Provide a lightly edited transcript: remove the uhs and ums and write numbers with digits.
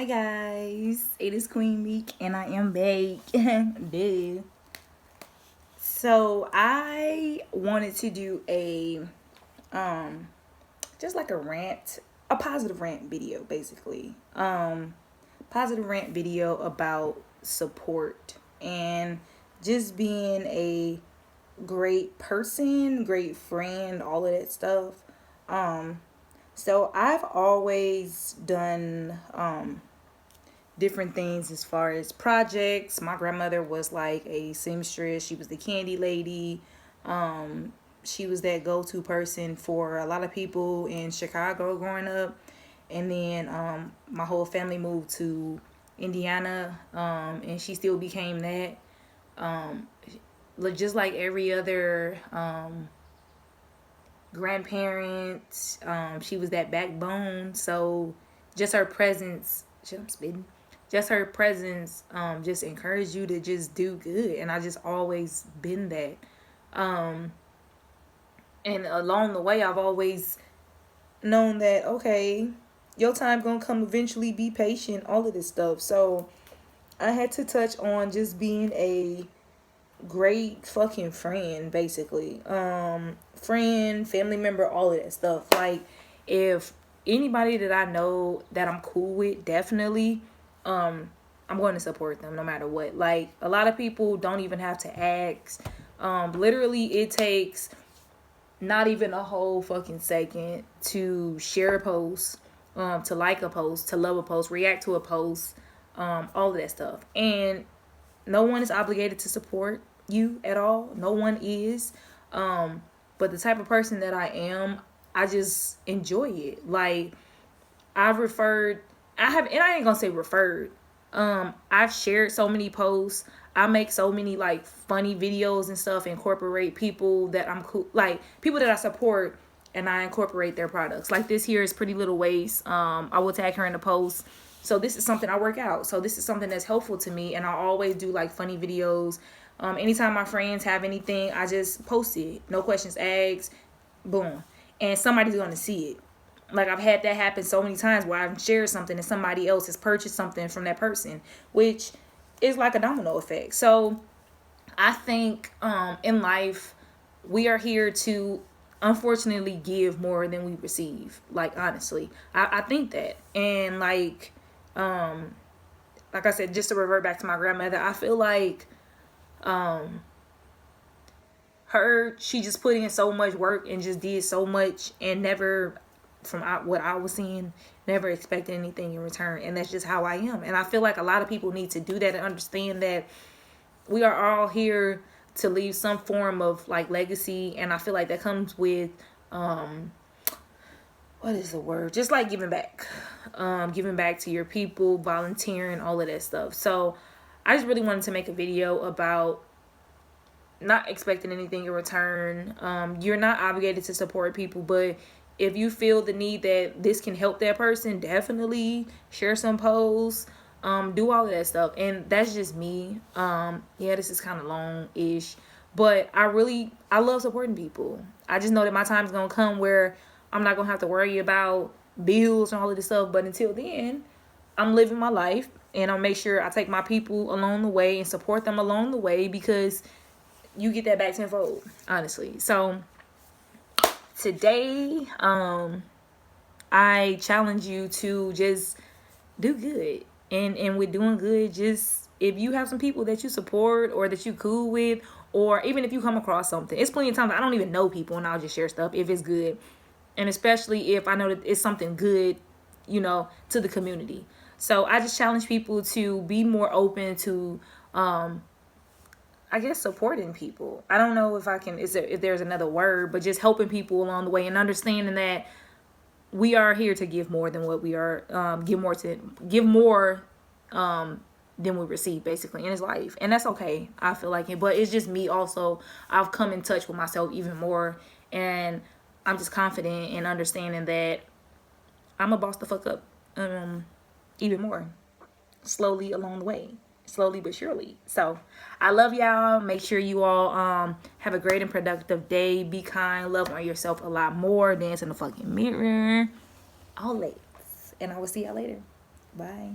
Hi guys, it is Queen Meek and I am back. Duh. So I wanted to do a just like a rant, a positive rant video basically. Positive rant video about support and just being a great person, great friend, all of that stuff. So I've always done different things as far as projects. My grandmother was like a seamstress. She was the candy lady. She was that go-to person for a lot of people in Chicago growing up. And then my whole family moved to Indiana, and she still became that. Just like every other grandparent, she was that backbone. So just her presence, shit, I'm spitting. Just her presence, just encouraged you to just do good, and I just always been that. And along the way, I've always known that okay, your time gonna come eventually. Be patient, all of this stuff. So I had to touch on just being a great fucking friend, basically. Friend, family member, all of that stuff. Like, if anybody that I know that I'm cool with, definitely, I'm going to support them no matter what. Like, a lot of people don't even have to ask. Literally, it takes not even a whole fucking second to share a post, to like a post, to love a post, react to a post, all of that stuff. And no one is obligated to support you at all. No one is. But the type of person that I am, I just enjoy it. Like, and I ain't gonna say referred. I've shared so many posts. I make so many like funny videos and stuff, incorporate people that I'm cool, like people that I support, and I incorporate their products. Like this here is Pretty Little Waist. I will tag her in the post. So this is something I work out. So this is something that's helpful to me, and I always do like funny videos. Anytime my friends have anything, I just post it. No questions asked. Boom. And somebody's going to see it. Like, I've had that happen so many times where I've shared something and somebody else has purchased something from that person, which is like a domino effect. So I think in life, we are here to unfortunately give more than we receive. Like, honestly, I think that. And like I said, just to revert back to my grandmother, I feel like she just put in so much work and just did so much and never, from what I was seeing, never expected anything in return. And that's just how I am. And I feel like a lot of people need to do that and understand that we are all here to leave some form of like legacy. And I feel like that comes with what is the word? Just like giving back. Giving back to your people, volunteering, all of that stuff. So I just really wanted to make a video about not expecting anything in return. You're not obligated to support people, but if you feel the need that this can help that person, definitely share some posts, do all of that stuff. And that's just me. Yeah, this is kind of long-ish, but I love supporting people. I just know that my time is going to come where I'm not going to have to worry about bills and all of this stuff. But until then, I'm living my life, and I'll make sure I take my people along the way and support them along the way, because you get that back tenfold, honestly. So today, I challenge you to just do good. And with doing good, just if you have some people that you support or that you cool with, or even if you come across something, it's plenty of times I don't even know people and I'll just share stuff if it's good. And especially if I know that it's something good, to the community. So I just challenge people to be more open to, I guess, supporting people. I don't know if there's another word, but just helping people along the way and understanding that we are here to give more than what we are, give more than we receive, basically, in his life. And that's okay. I feel like it, but it's just me also. I've come in touch with myself even more, and I'm just confident in understanding that I'm a boss the fuck up, even more, slowly along the way. Slowly but surely. So I love y'all. Make sure you all have a great and productive day. Be kind. Love on yourself a lot more. Dance in the fucking mirror. All late. And I will see y'all later. Bye.